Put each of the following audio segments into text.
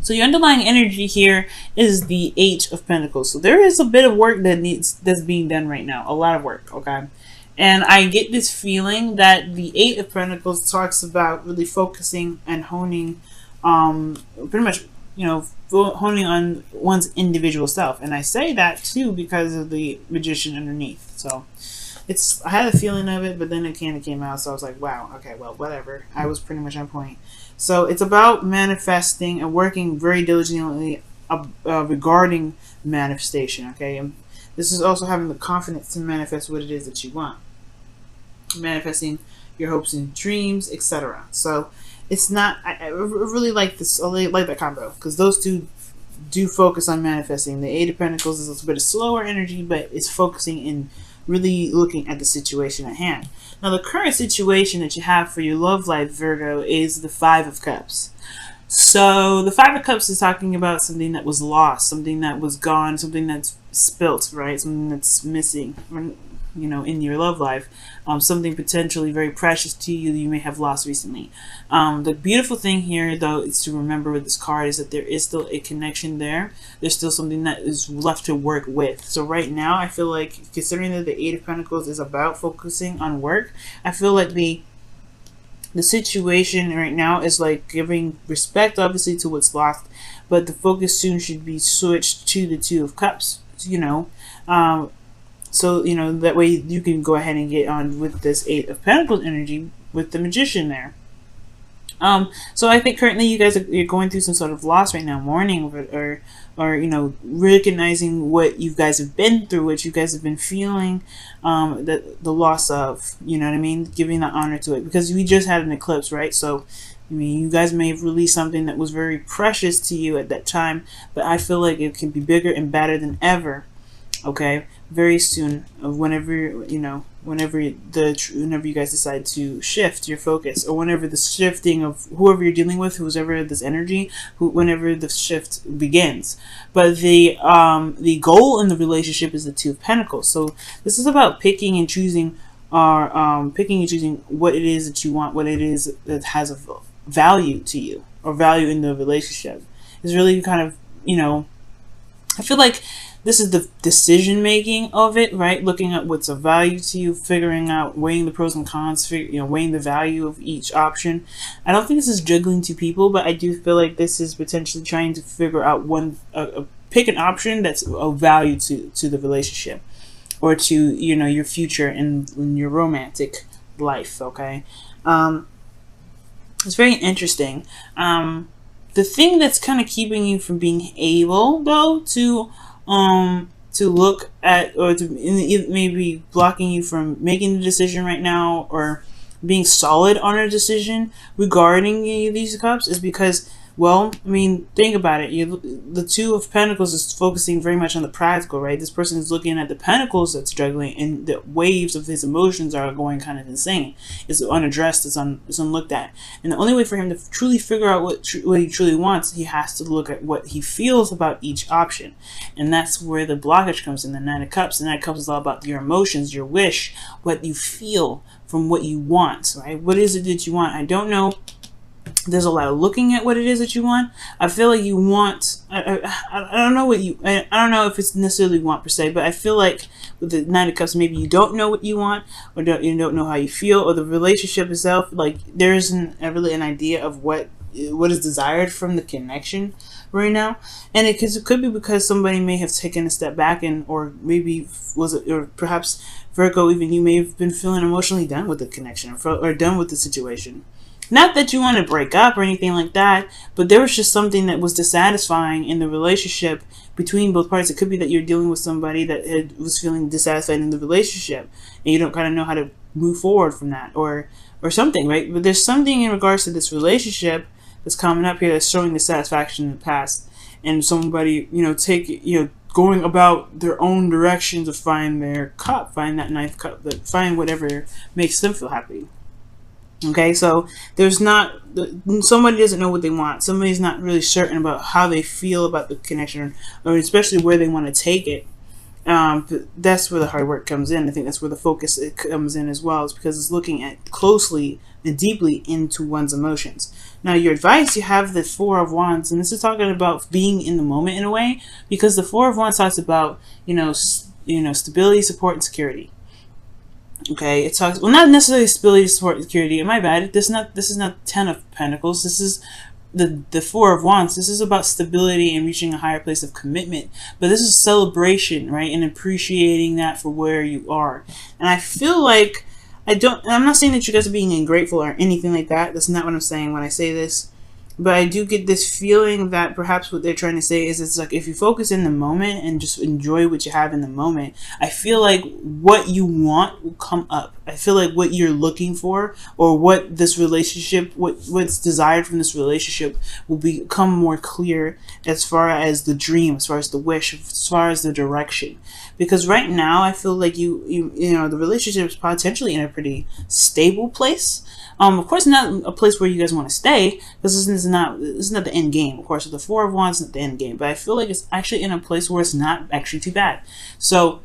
So your underlying energy here is the Eight of Pentacles. So there is a bit of work that's being done right now. A lot of work, okay? And I get this feeling that the Eight of Pentacles talks about really focusing and honing, pretty much, honing on one's individual self. And I say that too because of the Magician underneath. So I had a feeling of it, but then it kind of came out. So I was like, wow, okay, well, whatever. I was pretty much on point. So it's about manifesting and working very diligently regarding manifestation, okay? And this is also having the confidence to manifest what it is that you want. Manifesting your hopes and dreams, etc. So it's not, I really like this, I like that combo, because those two do focus on manifesting. The Eight of Pentacles is a bit of slower energy, but it's focusing in really looking at the situation at hand. Now, the current situation that you have for your love life, Virgo, is the Five of Cups. So the Five of Cups is talking about something that was lost, something that was gone, something that's spilt, right? Something that's missing, in your love life. Something potentially very precious to you may have lost recently. The beautiful thing here, though, is to remember with this card is that there is still a connection there. There's still something that is left to work with. So right now, I feel like, considering that the Eight of Pentacles is about focusing on work, I feel like the situation right now is like giving respect, obviously, to what's lost, but the focus soon should be switched to the Two of Cups, so, that way you can go ahead and get on with this Eight of Pentacles energy with the Magician there. So I think currently you guys you're going through some sort of loss right now, mourning or recognizing what you guys have been through, what you guys have been feeling, the loss of, you know what I mean? Giving that honor to it, because we just had an eclipse, right? So, I mean, you guys may have released something that was very precious to you at that time, but I feel like it can be bigger and better than ever. Okay, very soon, whenever whenever you guys decide to shift your focus, or whenever the shifting of whoever you're dealing with, whoever this energy, whenever the shift begins. But the goal in the relationship is the Two of Pentacles. So this is about picking and choosing, what it is that you want, what it is that has a value to you, or value in the relationship. It's really kind of, I feel like this is the decision making of it, right? Looking at what's of value to you, figuring out, weighing the pros and cons, weighing the value of each option. I don't think this is juggling two people, but I do feel like this is potentially trying to figure out pick an option that's of value to the relationship, or to, your future in your romantic life, okay? It's very interesting. The thing that's kind of keeping you from being able, though, to look at, or to maybe blocking you from making the decision right now, or being solid on a decision regarding these cups, is because, well, I mean, think about it. The Two of Pentacles is focusing very much on the practical, right? This person is looking at the pentacles that's struggling, and the waves of his emotions are going kind of insane. It's unaddressed. It's unlooked at. And the only way for him to truly figure out what he truly wants, he has to look at what he feels about each option. And that's where the blockage comes in, the Nine of Cups. The Nine of Cups is all about your emotions, your wish, what you feel from what you want, right? What is it that you want? I don't know. There's a lot of looking at what it is that you want. I feel like you want, I don't know what I don't know if it's necessarily want per se, but I feel like with the Nine of Cups, maybe you don't know what you want, or you don't know how you feel, or the relationship itself, like there isn't really an idea of what is desired from the connection right now. And it could be because somebody may have taken a step back, or maybe or perhaps Virgo, even you may have been feeling emotionally done with the connection, or done with the situation. Not that you want to break up or anything like that, but there was just something that was dissatisfying in the relationship between both parties. It could be that you're dealing with somebody that was feeling dissatisfied in the relationship, and you don't kind of know how to move forward from that, or something, right? But there's something in regards to this relationship that's coming up here that's showing dissatisfaction in the past, and somebody, going about their own direction to find their cup, find that ninth cup, find whatever makes them feel happy. Okay, so somebody doesn't know what they want. Somebody's not really certain about how they feel about the connection, or especially where they want to take it. That's where the hard work comes in. I think that's where the focus comes in as well, is because it's looking at closely and deeply into one's emotions. Now, your advice, you have the Four of Wands, and this is talking about being in the moment in a way, because the Four of Wands talks about, stability, support, and security. Okay, it talks, well, not necessarily stability, support, and security. My bad. This is not Ten of Pentacles. This is the Four of Wands. This is about stability and reaching a higher place of commitment. But this is celebration, right? And appreciating that for where you are. And I feel like I'm not saying that you guys are being ungrateful or anything like that. That's not what I'm saying when I say this. But I do get this feeling that perhaps what they're trying to say is, it's like, if you focus in the moment and just enjoy what you have in the moment, I feel like what you want will come up. I feel like what you're looking for, or what this relationship, what's desired from this relationship, will become more clear, as far as the dream, as far as the wish, as far as the direction. Because right now, I feel like the relationship is potentially in a pretty stable place. Of course, not a place where you guys want to stay, because this is not the end game. Of course, the Four of Wands is not the end game, but I feel like it's actually in a place where it's not actually too bad. So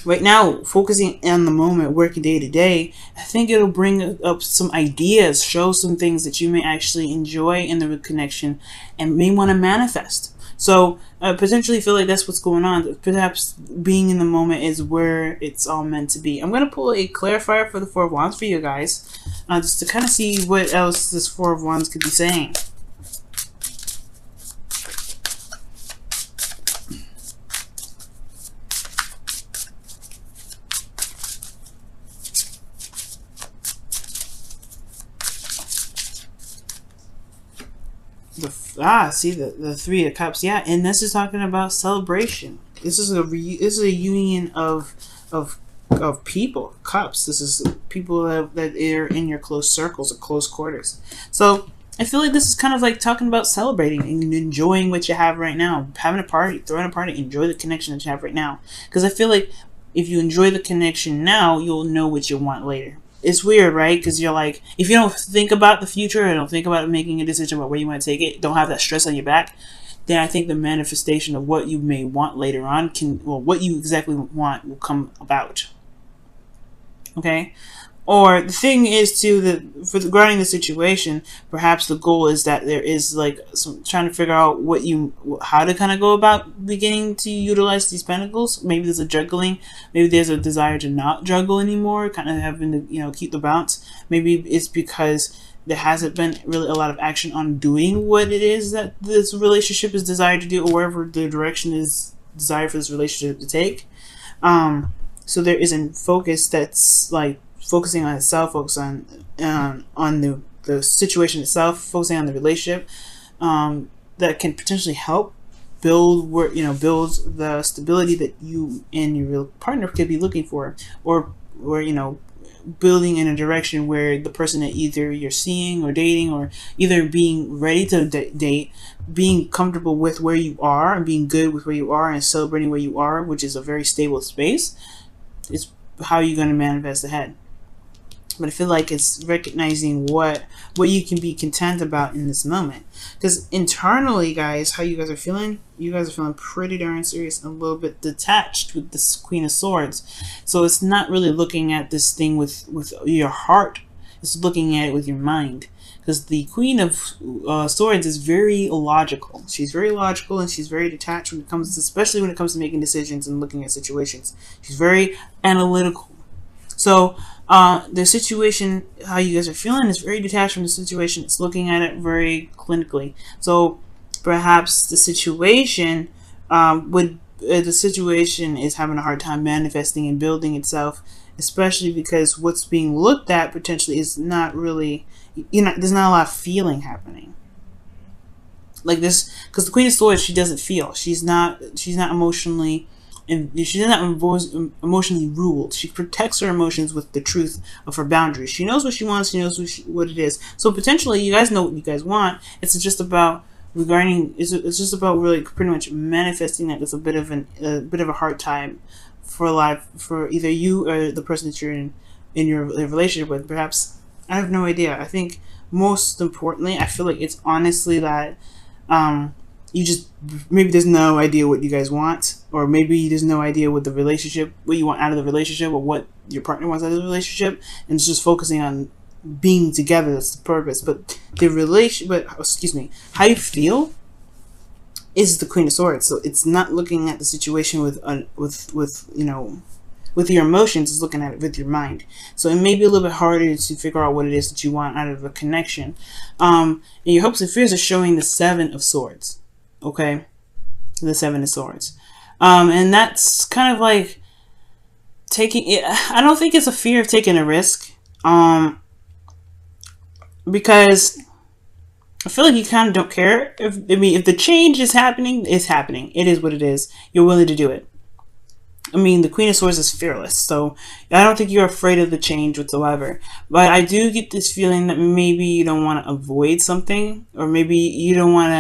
right now, focusing on the moment, working day to day, I think it'll bring up some ideas, show some things that you may actually enjoy in the connection and may want to manifest. So potentially feel like that's what's going on. Perhaps being in the moment is where it's all meant to be. I'm going to pull a clarifier for the Four of Wands for you guys, just to kind of see what else this Four of Wands could be saying. See the Three of Cups, yeah, and this is talking about celebration. This is a union of people, cups. This is people that are in your close circles or close quarters. So I feel like this is kind of like talking about celebrating and enjoying what you have right now, having a party, throwing a party, enjoy the connection that you have right now. Because I feel like if you enjoy the connection now, you'll know what you want later. It's weird, right? Because you're like, if you don't think about the future and don't think about making a decision about where you want to take it, don't have that stress on your back, then I think the manifestation of what you may want later on what you exactly want will come about. Okay? Or the thing is regarding the situation, perhaps the goal is that there is like trying to figure out how to kind of go about beginning to utilize these pentacles. Maybe there's a juggling. Maybe there's a desire to not juggle anymore, kind of having to keep the balance. Maybe it's because there hasn't been really a lot of action on doing what it is that this relationship is desired to do, or wherever the direction is desired for this relationship to take. So there isn't focus that's like focusing on itself, focus on the situation itself, focusing on the relationship, that can potentially help build the stability that you and your real partner could be looking for, or building in a direction where the person that either you're seeing or dating, or either being ready to date, being comfortable with where you are and being good with where you are and celebrating where you are, which is a very stable space, is how you're going to manifest ahead. But I feel like it's recognizing what you can be content about in this moment. Because internally, guys, how you guys are feeling? You guys are feeling pretty darn serious and a little bit detached with this Queen of Swords. So it's not really looking at this thing with your heart. It's looking at it with your mind. Because the Queen of Swords is very logical. She's very logical and she's very detached when it comes to, especially when it comes to making decisions and looking at situations. She's very analytical. So the situation, how you guys are feeling, is very detached from the situation. It's looking at it very clinically. So perhaps the situation is having a hard time manifesting and building itself, especially because what's being looked at potentially is not really, there's not a lot of feeling happening. Like this, because the Queen of Swords, she doesn't feel. She's not emotionally. And she's not emotionally ruled. She protects her emotions with the truth of her boundaries. She knows what she wants. She knows what it is. So potentially, you guys know what you guys want. It's just about It's just about really pretty much manifesting that. It's a bit of a hard time for life for either you or the person that you're in your relationship with. Perhaps, I have no idea. I think most importantly, I feel like it's honestly that maybe there's no idea what you guys want, or maybe there's no idea what you want out of the relationship, or what your partner wants out of the relationship, and it's just focusing on being together. That's the purpose. But the relation, but excuse me, how you feel is the Queen of Swords. So it's not looking at the situation with you know, with your emotions. It's looking at it with your mind. So it may be a little bit harder to figure out what it is that you want out of a connection. And your hopes and fears are showing the Seven of Swords. Okay, the Seven of Swords, and that's kind of like taking it. I don't think it's a fear of taking a risk, because I feel like you kind of don't care. If the change is happening, it's happening. It is what it is. You're willing to do it. I mean, the Queen of Swords is fearless, so I don't think you're afraid of the change whatsoever. But I do get this feeling that maybe you don't want to avoid something, or maybe you don't want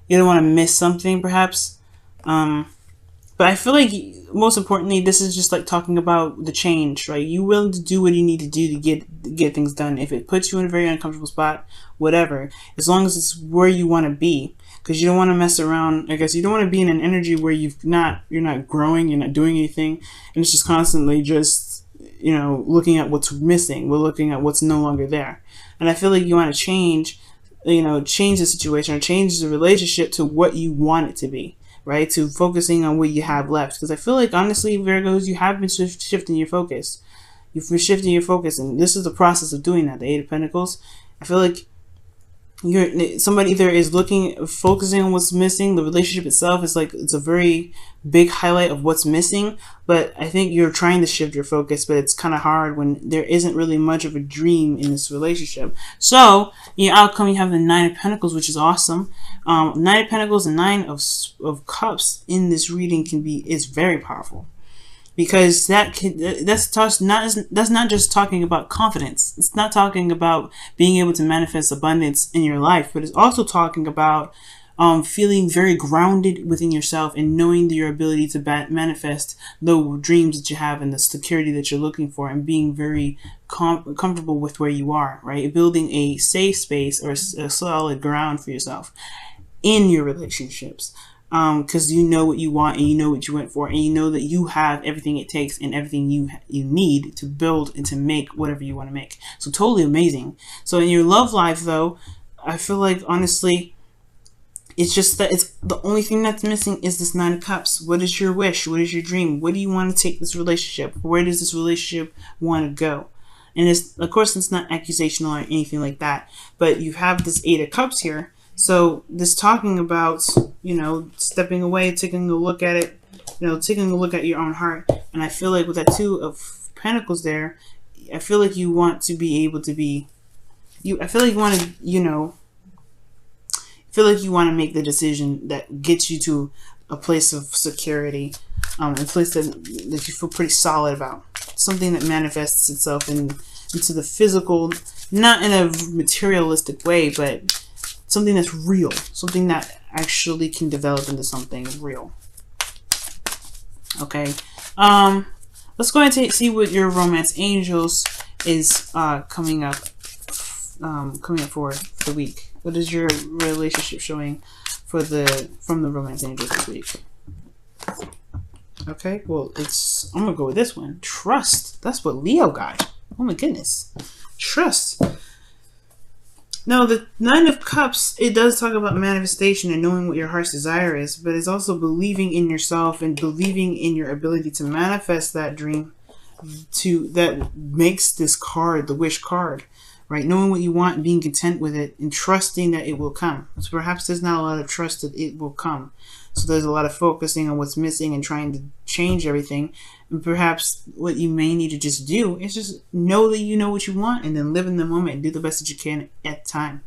to miss something, perhaps. But I feel like, most importantly, this is just like talking about the change, right? You willing to do what you need to do to get things done. If it puts you in a very uncomfortable spot, whatever, as long as it's where you want to be, because you don't want to mess around. I guess you don't want to be in an energy where you're not growing, you're not doing anything, and it's just constantly just, you know, looking at what's missing. We're looking at what's no longer there, and I feel like you want to change, you know, change the situation or change the relationship to what you want it to be. Right, to focusing on what you have left, because I feel like, honestly, Virgos, you have been shifting your focus. You've been shifting your focus, and this is the process of doing that. The Eight of Pentacles. I feel like somebody either is focusing on what's missing. The relationship itself is like, it's a very big highlight of what's missing, but I think you're trying to shift your focus, but it's kind of hard when there isn't really much of a dream in this relationship. So your outcome, you have the Nine of Pentacles, which is awesome. Nine of Pentacles and Nine of Cups in this reading is very powerful, because that's not just talking about confidence. It's not talking about being able to manifest abundance in your life, but it's also talking about feeling very grounded within yourself and knowing your ability to manifest the dreams that you have and the security that you're looking for, and being very comfortable with where you are, right? Building a safe space or a solid ground for yourself in your relationships. Because you know what you want, and you know what you went for, and you know that you have everything it takes and everything you need to build and to make whatever you want to make. So totally amazing. So in your love life, though, I feel like, honestly, it's just that it's the only thing that's missing is this Nine of Cups. What is your wish? What is your dream? What do you want to take this relationship? Where does this relationship want to go? And it's, of course, it's not accusational or anything like that, but you have this Eight of Cups here. So this talking about, you know, stepping away, taking a look at it, you know, taking a look at your own heart. And I feel like with that Two of Pentacles there, I feel like you want to be able to be, I feel like you want to, you know, feel like you want to make the decision that gets you to a place of security, a place that you feel pretty solid about. Something that manifests itself into the physical, not in a materialistic way, but something that's real, something that actually can develop into something real. Okay, let's go ahead and see what your romance angels is coming up for the week. What is your relationship showing from the romance angels this week? Okay, well, I'm gonna go with this one. Trust. That's what Leo got. Oh my goodness, trust. Now, the Nine of Cups, it does talk about manifestation and knowing what your heart's desire is, but it's also believing in yourself and believing in your ability to manifest that dream that makes this card, the wish card, right? Knowing what you want and being content with it and trusting that it will come. So perhaps there's not a lot of trust that it will come. So there's a lot of focusing on what's missing and trying to change everything. And perhaps what you may need to just do is just know that you know what you want, and then live in the moment and do the best that you can at the time,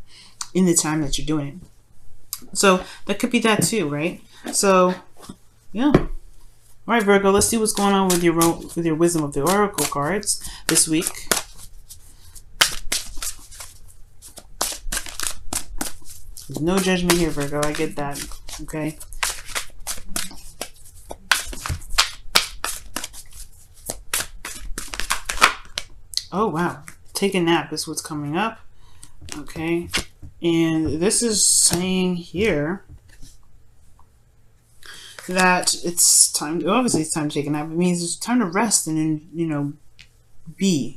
in the time that you're doing it. So that could be that too, right? So, yeah. All right, Virgo, let's see what's going on with your Wisdom of the Oracle cards this week. There's no judgment here, Virgo. I get that. Okay. Oh, wow. Take a nap is what's coming up. Okay. And this is saying here that it's time, obviously it's time to take a nap. It means it's time to rest and then, you know, be,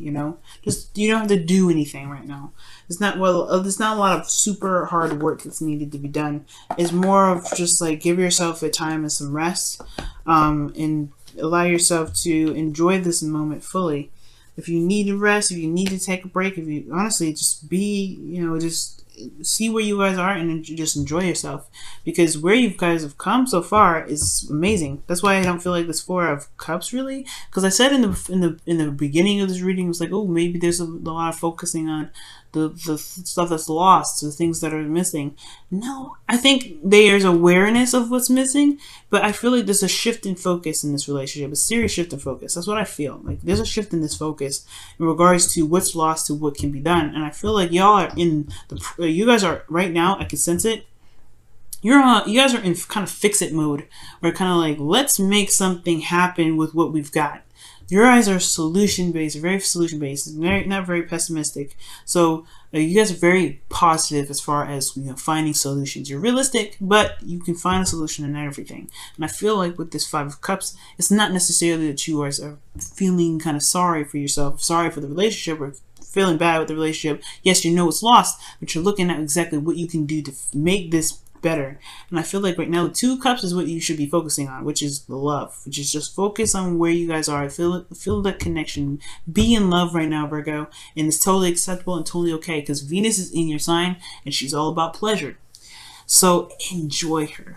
just, you don't have to do anything right now. It's not, well, there's not a lot of super hard work that's needed to be done. It's more of just like give yourself a time and some rest, and allow yourself to enjoy this moment fully. If you need to rest, if you need to take a break, if you honestly just be, just see where you guys are and just enjoy yourself, because where you guys have come so far is amazing. That's why I don't feel like this Four of Cups really, because I said in the beginning of this reading, it was like, oh, maybe there's a lot of focusing on the stuff that's lost, the things that are missing. No, I think there's awareness of what's missing, but I feel like there's a shift in focus in this relationship, a serious shift in focus. That's what I feel like. There's a shift in this focus in regards to what's lost to what can be done, and I feel like y'all are in the. You guys are right now. I can sense it. You guys are in kind of fix-it mode, where kind of like, let's make something happen with what we've got. Your eyes are solution-based, very solution-based, not very pessimistic. So you guys are very positive as far as finding solutions. You're realistic, but you can find a solution in everything. And I feel like with this Five of Cups, it's not necessarily that you are feeling kind of sorry for yourself, sorry for the relationship, or feeling bad with the relationship. Yes, you know it's lost, but you're looking at exactly what you can do to make this better. And I feel like right now the Two of Cups is what you should be focusing on, which is the love, which is just focus on where you guys are. Feel that connection. Be in love right now, Virgo, and it's totally acceptable and totally okay, because Venus is in your sign and she's all about pleasure. So enjoy her.